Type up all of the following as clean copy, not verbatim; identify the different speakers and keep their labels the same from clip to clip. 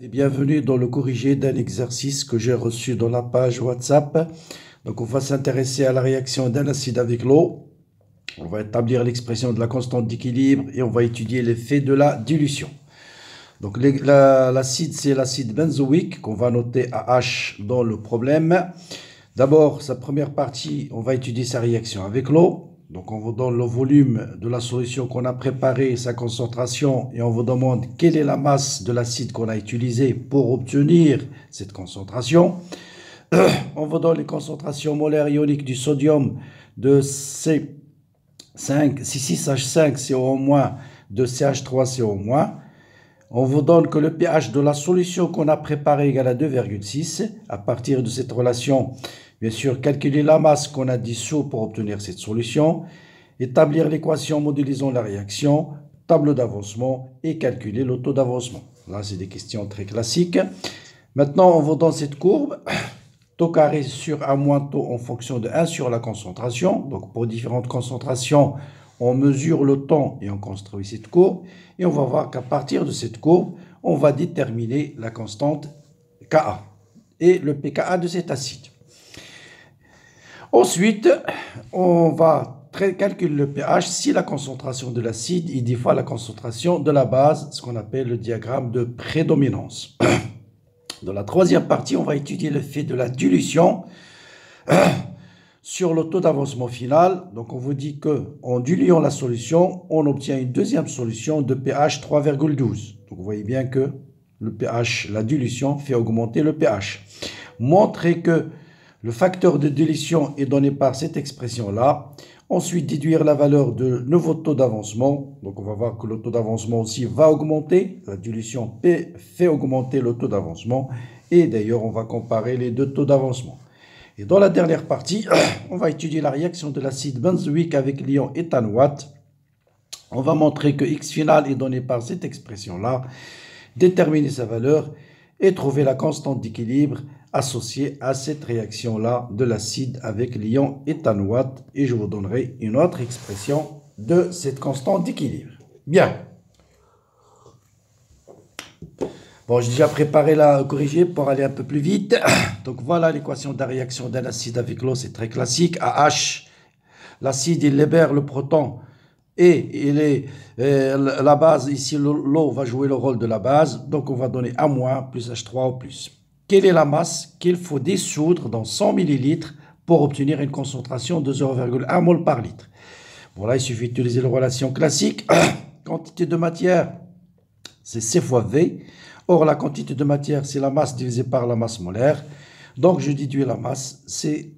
Speaker 1: Et bienvenue dans le corrigé d'un exercice que j'ai reçu dans la page WhatsApp. Donc on va s'intéresser à la réaction d'un acide avec l'eau. On va établir l'expression de la constante d'équilibre et on va étudier l'effet de la dilution. Donc l'acide, c'est l'acide benzoïque qu'on va noter à H dans le problème. D'abord, sa première partie, on va étudier sa réaction avec l'eau. Donc on vous donne le volume de la solution qu'on a préparée, sa concentration, et on vous demande quelle est la masse de l'acide qu'on a utilisé pour obtenir cette concentration. On vous donne les concentrations molaires ioniques du sodium de C6H5CO-, de CH3CO-. On vous donne que le pH de la solution qu'on a préparée égale à 2,6. À partir de cette relation, bien sûr, calculer la masse qu'on a dissous pour obtenir cette solution, établir l'équation modélisant la réaction, tableau d'avancement et calculer le taux d'avancement. Là, c'est des questions très classiques. Maintenant, on vous donne cette courbe. Taux carré sur 1 moins taux en fonction de 1 sur la concentration. Donc, pour différentes concentrations, on mesure le temps et on construit cette courbe. Et on va voir qu'à partir de cette courbe, on va déterminer la constante Ka et le pKa de cet acide. Ensuite, on va calculer le pH si la concentration de l'acide est 10 fois la concentration de la base, ce qu'on appelle le diagramme de prédominance. Dans la troisième partie, on va étudier l'effet de la dilution sur le taux d'avancement final. Donc on vous dit qu'en diluant la solution, on obtient une deuxième solution de pH 3,12. Donc vous voyez bien que le pH, la dilution fait augmenter le pH. Montrez que le facteur de dilution est donné par cette expression-là. Ensuite, déduire la valeur de nouveau taux d'avancement. Donc on va voir que le taux d'avancement aussi va augmenter. La dilution P fait augmenter le taux d'avancement. Et d'ailleurs, on va comparer les deux taux d'avancement. Et dans la dernière partie, on va étudier la réaction de l'acide benzoïque avec l'ion éthanoate. On va montrer que X final est donné par cette expression-là, déterminer sa valeur et trouver la constante d'équilibre associée à cette réaction-là de l'acide avec l'ion éthanoate. Et je vous donnerai une autre expression de cette constante d'équilibre. Bien. Bon, j'ai déjà préparé la corrigée pour aller un peu plus vite. Donc voilà l'équation de la réaction d'un acide avec l'eau, c'est très classique. À H, l'acide il libère le proton et la base, ici l'eau va jouer le rôle de la base. Donc on va donner A- plus H3O+. Quelle est la masse qu'il faut dissoudre dans 100 ml pour obtenir une concentration de 0,1 mol par litre? Bon là, il suffit d'utiliser la relation classique. Quantité de matière, c'est C fois V. Or, la quantité de matière, c'est la masse divisée par la masse molaire. Donc, je déduis la masse, c'est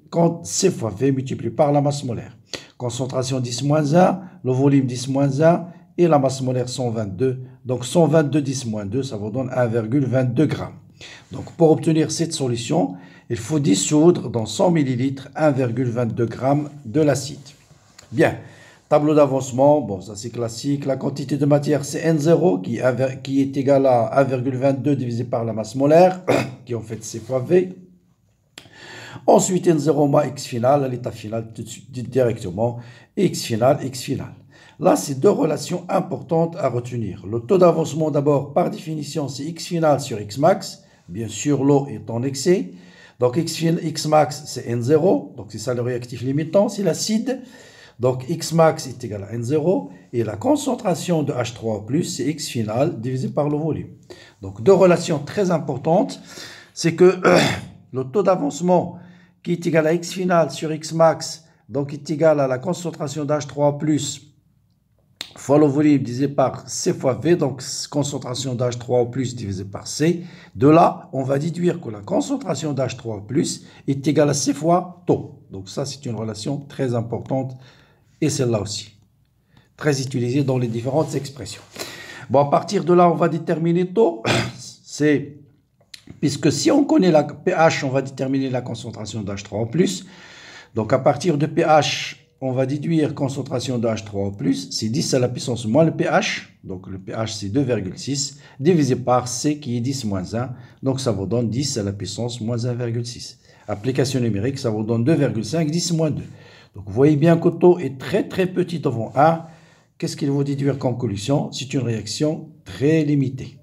Speaker 1: C fois V multiplié par la masse molaire. Concentration 10-1, le volume 10-1 et la masse molaire 122. Donc, 122 10-2, ça vous donne 1,22 g. Donc, pour obtenir cette solution, il faut dissoudre dans 100 ml 1,22 g de l'acide. Bien. Tableau d'avancement, bon, ça c'est classique. La quantité de matière, c'est N0 qui est égal à 1,22 divisé par la masse molaire, qui est en fait C fois V. Ensuite, N0 moins X final, à l'état final directement, et X final, X final. Là, c'est deux relations importantes à retenir. Le taux d'avancement, d'abord, par définition, c'est X final sur X max. Bien sûr, l'eau est en excès. Donc, X max, c'est N0. Donc, c'est ça le réactif limitant, c'est l'acide. Donc, X max est égal à N0 et la concentration de H3O+, c'est X final divisé par le volume. Donc, deux relations très importantes, c'est que le taux d'avancement qui est égal à X final sur X max, donc est égal à la concentration d'H3O+, fois le volume divisé par C fois V, donc concentration d'H3O+, divisé par C. De là, on va déduire que la concentration d'H3O+, est égale à C fois taux. Donc ça, c'est une relation très importante. Et celle-là aussi, très utilisée dans les différentes expressions. Bon, à partir de là, on va déterminer taux. Puisque si on connaît la pH, on va déterminer la concentration d'H3O+. Donc, à partir de pH, on va déduire concentration d'H3O+. C'est 10 à la puissance moins le pH. Donc, le pH, c'est 2,6 divisé par C qui est 10-1. Donc, ça vous donne 10 à la puissance moins 1,6. Application numérique, ça vous donne 2,5, 10-2. Donc, vous voyez bien que le taux est très très petit devant 1. Qu'est-ce qu'il faut déduire comme conclusion? C'est une réaction très limitée.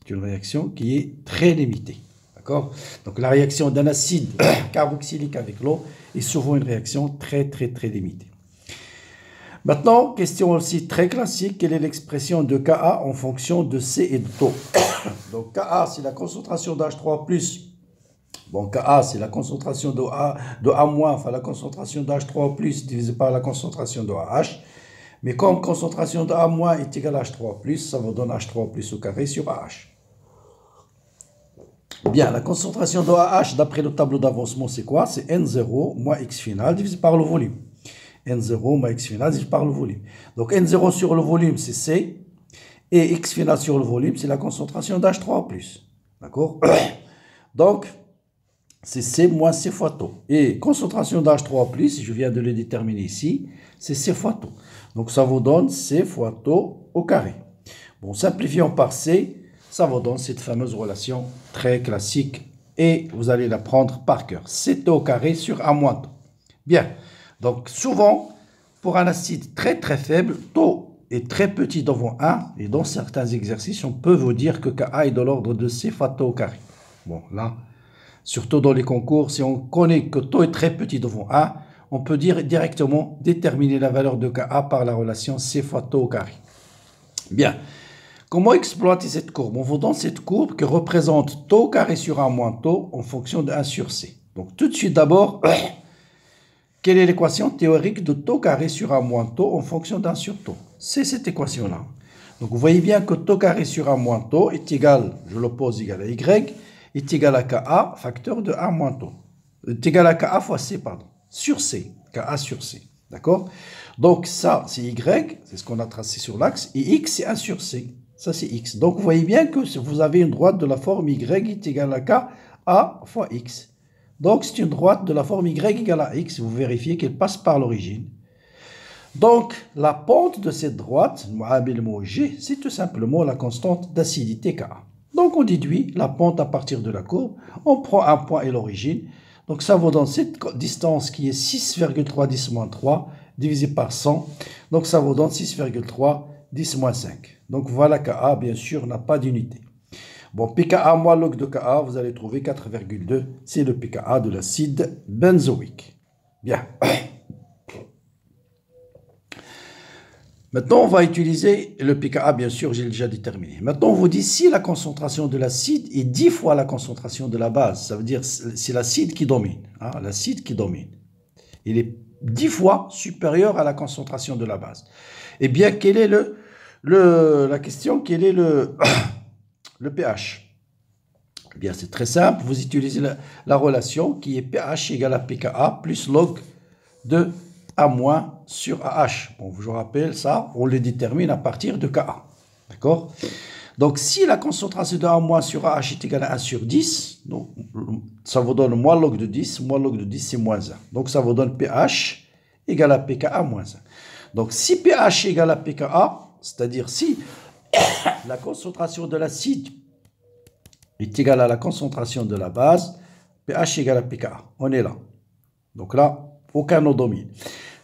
Speaker 1: C'est une réaction qui est très limitée. D'accord? Donc la réaction d'un acide carboxylique avec l'eau est souvent une réaction très limitée. Maintenant, question aussi très classique, quelle est l'expression de Ka en fonction de C et de taux? Donc Ka, c'est la concentration d'H3+. Bon, Ka, c'est la concentration de A-, enfin la concentration d'H3+, divisé par la concentration de AH. Mais comme concentration de A- est égale à H3+, ça vous donne H3+ au carré sur AH. Bien, la concentration de AH, d'après le tableau d'avancement, c'est quoi? C'est N0 moins X final divisé par le volume. N0 moins X final divisé par le volume. Donc N0 sur le volume, c'est C. Et X final sur le volume, c'est la concentration d'H3+. D'accord? Donc, c'est C moins C fois taux. Et concentration d'H3+, je viens de le déterminer ici, c'est C fois taux. Donc ça vous donne C fois taux au carré. Bon, simplifions par C, ça vous donne cette fameuse relation très classique et vous allez la prendre par cœur. C taux au carré sur A moins taux. Bien, donc souvent, pour un acide très faible, taux est très petit devant 1 et dans certains exercices, on peut vous dire que Ka est de l'ordre de C fois taux au carré. Bon, là, surtout dans les concours, si on connaît que taux est très petit devant 1, on peut directement déterminer la valeur de Ka par la relation C fois taux au carré. Bien. Comment exploiter cette courbe? On vous donne cette courbe qui représente taux carré sur 1 moins taux en fonction de 1 sur C. Donc tout de suite d'abord, quelle est l'équation théorique de taux carré sur 1 moins taux en fonction d'1 sur taux? C'est cette équation-là. Donc vous voyez bien que taux carré sur 1 moins taux est égal, je l'oppose égal à Y, est égal à Ka facteur de 1 moins taux. Est égal à Ka fois C, pardon, sur C, Ka sur C. D'accord? Donc ça, c'est Y, c'est ce qu'on a tracé sur l'axe, et X, c'est 1 sur C. Ça, c'est X. Donc, vous voyez bien que vous avez une droite de la forme Y est égale à K, A fois X. Donc, c'est une droite de la forme Y égale à X. Vous vérifiez qu'elle passe par l'origine. Donc, la pente de cette droite, G, c'est tout simplement la constante d'acidité Ka. Donc, on déduit la pente à partir de la courbe. On prend un point et l'origine. Donc, ça vous donne cette distance qui est 6,3 10-3 divisé par 100. Donc, ça vous donne 6,3 10-5. Donc voilà, Ka, bien sûr, n'a pas d'unité. Bon, pKa moins log de Ka, vous allez trouver 4,2. C'est le pKa de l'acide benzoïque. Bien. Maintenant, on va utiliser le pKa, bien sûr, j'ai déjà déterminé. Maintenant, on vous dit si la concentration de l'acide est 10 fois la concentration de la base. Ça veut dire c'est l'acide qui domine. Hein, l'acide qui domine. Il est 10 fois supérieur à la concentration de la base. Eh bien, quel est la question, quel est le pH? Eh bien, c'est très simple. Vous utilisez la relation qui est pH égale à pKa plus log de A- sur AH. Bon, je vous rappelle ça, on le détermine à partir de Ka. D'accord? Donc, si la concentration de A- sur AH est égale à 1 sur 10, donc, ça vous donne moins log de 10. Moins log de 10, c'est moins 1. Donc, ça vous donne pH égale à pKa moins 1. Donc, si pH égale à pKa, c'est-à-dire si la concentration de l'acide est égale à la concentration de la base, pH égale à pKa. On est là. Donc là, aucun eau domine.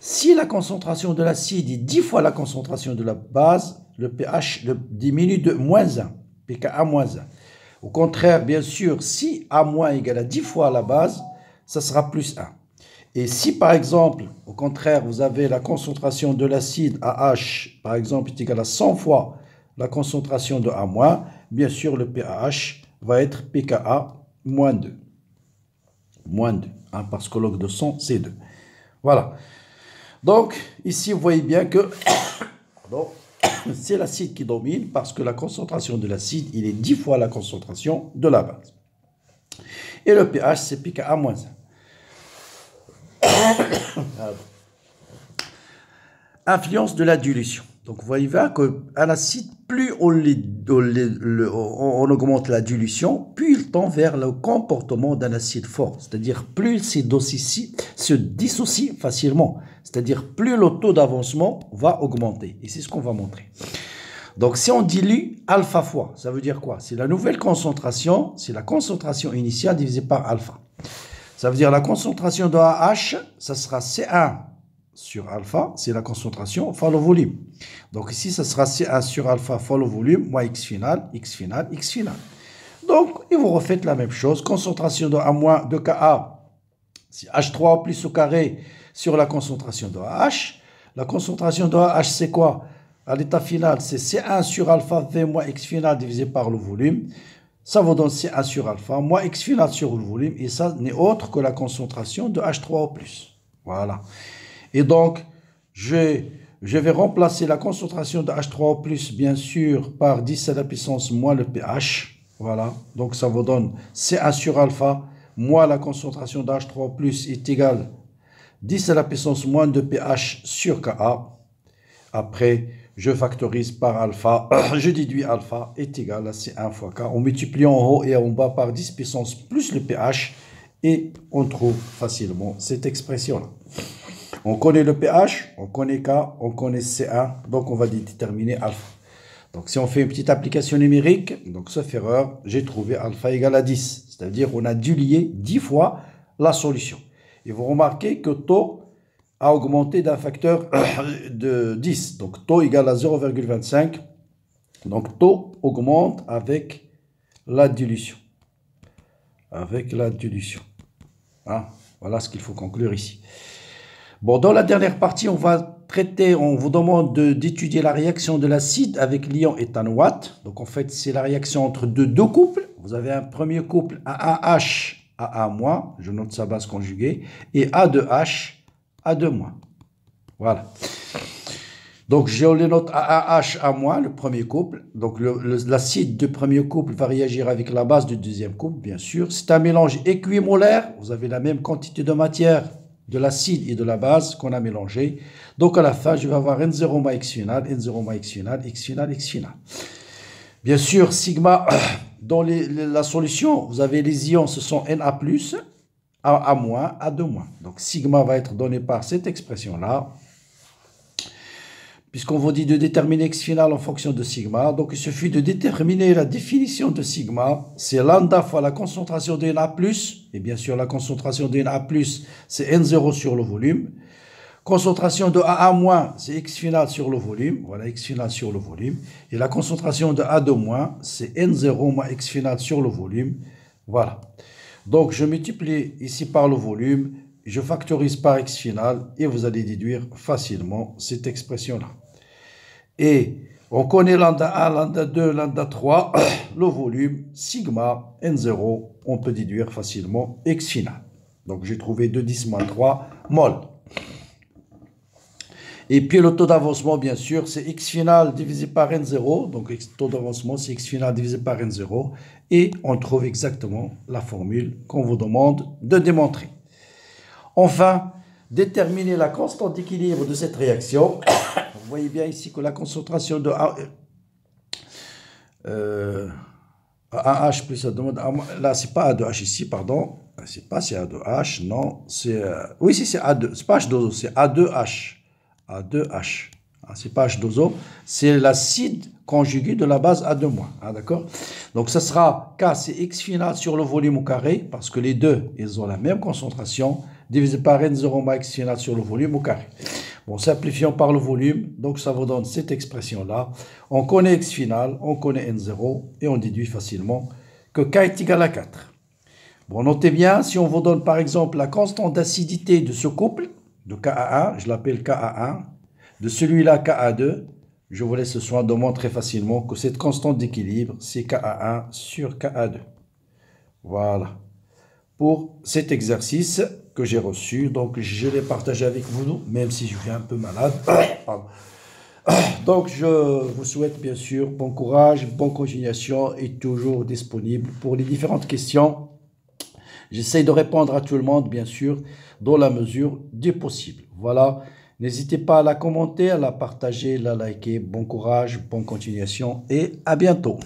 Speaker 1: Si la concentration de l'acide est 10 fois la concentration de la base, le pH diminue de moins 1, pKa moins 1. Au contraire, bien sûr, si A- égale à 10 fois la base, ça sera plus 1. Et si, par exemple, au contraire, vous avez la concentration de l'acide AH, par exemple, est égale à 100 fois la concentration de A-, bien sûr, le pH va être pKa moins 2. Moins 2, hein, parce que log de 100, c'est 2. Voilà. Donc, ici, vous voyez bien que c'est l'acide qui domine, parce que la concentration de l'acide, il est 10 fois la concentration de la base. Et le pH, c'est pKa moins 1. Influence de la dilution. Donc, vous voyez bien qu'un acide, plus on augmente la dilution, plus il tend vers le comportement d'un acide fort. C'est-à-dire, plus il se dissocie facilement. C'est-à-dire, plus le taux d'avancement va augmenter. Et c'est ce qu'on va montrer. Donc, si on dilue alpha fois, ça veut dire quoi? C'est la nouvelle concentration, c'est la concentration initiale divisée par alpha. Ça veut dire la concentration de AH, ça sera C1 sur alpha, c'est la concentration fois le volume. Donc ici, ça sera C1 sur alpha fois le volume, moins x final, x final, x final. Donc, et vous refaites la même chose. Concentration de A moins de Ka, c'est H3 plus au carré sur la concentration de AH. La concentration de AH, c'est quoi? À l'état final, c'est C1 sur alpha V moins x final divisé par le volume. Ça vous donne C1 sur alpha moins x final sur le volume. Et ça n'est autre que la concentration de H3O+. Voilà. Et donc, je vais remplacer la concentration de H3O+, bien sûr, par 10 à la puissance moins le pH. Voilà. Donc, ça vous donne C1 sur alpha moins la concentration de H3O+ est égale 10 à la puissance moins de pH sur Ka. Après, je factorise par alpha. Je déduis alpha est égal à C1 fois K. On multiplie en haut et en bas par 10 puissance plus le pH. Et on trouve facilement cette expression-là. On connaît le pH, on connaît K, on connaît C1, donc on va déterminer alpha. Donc si on fait une petite application numérique, donc sauf erreur, j'ai trouvé alpha égale à 10. C'est-à-dire qu'on a dilué 10 fois la solution. Et vous remarquez que taux a augmenté d'un facteur de 10. Donc taux égale à 0,25. Donc taux augmente avec la dilution. Avec la dilution. Hein? Voilà ce qu'il faut conclure ici. Bon, dans la dernière partie, on va traiter, on vous demande d'étudier la réaction de l'acide avec l'ion éthanoate. Donc, en fait, c'est la réaction entre deux couples. Vous avez un premier couple A1H, AA-, je note sa base conjuguée, et A2H, A2-. Voilà. Donc, je les note A1H, A-, le premier couple. Donc, l'acide du premier couple va réagir avec la base du deuxième couple, bien sûr. C'est un mélange équimolaire. Vous avez la même quantité de matière de l'acide et de la base qu'on a mélangé. Donc, à la fin, je vais avoir N0 moins X final, N0 moins X final, X final, X final. Bien sûr, sigma, dans la solution, vous avez les ions, ce sont Na+, A-, A2-. Donc, sigma va être donné par cette expression-là. Puisqu'on vous dit de déterminer x final en fonction de sigma, donc il suffit de déterminer la définition de sigma, c'est lambda fois la concentration de Na+, et bien sûr la concentration de Na+, c'est N0 sur le volume. Concentration de AA-, c'est x final sur le volume, voilà x final sur le volume. Et la concentration de A2-, c'est N0 moins x final sur le volume, voilà. Donc je multiplie ici par le volume, je factorise par x final et vous allez déduire facilement cette expression-là. Et on connaît lambda 1, lambda 2, lambda 3, le volume, sigma, N0, on peut déduire facilement x final. Donc j'ai trouvé 2,10-3 mol. Et puis le taux d'avancement, bien sûr, c'est x final divisé par N0. Donc le taux d'avancement, c'est x final divisé par N0. Et on trouve exactement la formule qu'on vous demande de démontrer. Enfin, déterminer la constante d'équilibre de cette réaction. Vous voyez bien ici que la concentration de AH plus A2, là, c'est pas A2H ici, pardon. C'est pas A2H, non. Oui, si c'est A2, c'est pas H2O, c'est A2H. A2H. C'est pas H2O, c'est l'acide conjugué de la base A2-. Ah, d'accord? Donc, ça sera K, c'est X final sur le volume au carré, parce que les deux, ils ont la même concentration, divisé par N0 moins X final sur le volume au carré. Bon, simplifions par le volume, donc ça vous donne cette expression-là. On connaît X final, on connaît N0, et on déduit facilement que K est égal à 4. Bon, notez bien, si on vous donne par exemple la constante d'acidité de ce couple, de Ka1, je l'appelle Ka1, de celui-là Ka2, je vous laisse le soin de montrer facilement que cette constante d'équilibre, c'est Ka1 sur Ka2. Voilà. Pour cet exercice que j'ai reçu, donc je l'ai partagé avec vous, même si je suis un peu malade. Pardon. Donc je vous souhaite bien sûr bon courage, bonne continuation et toujours disponible pour les différentes questions. J'essaie de répondre à tout le monde, bien sûr, dans la mesure du possible. Voilà, n'hésitez pas à la commenter, à la partager, à la liker. Bon courage, bonne continuation et à bientôt.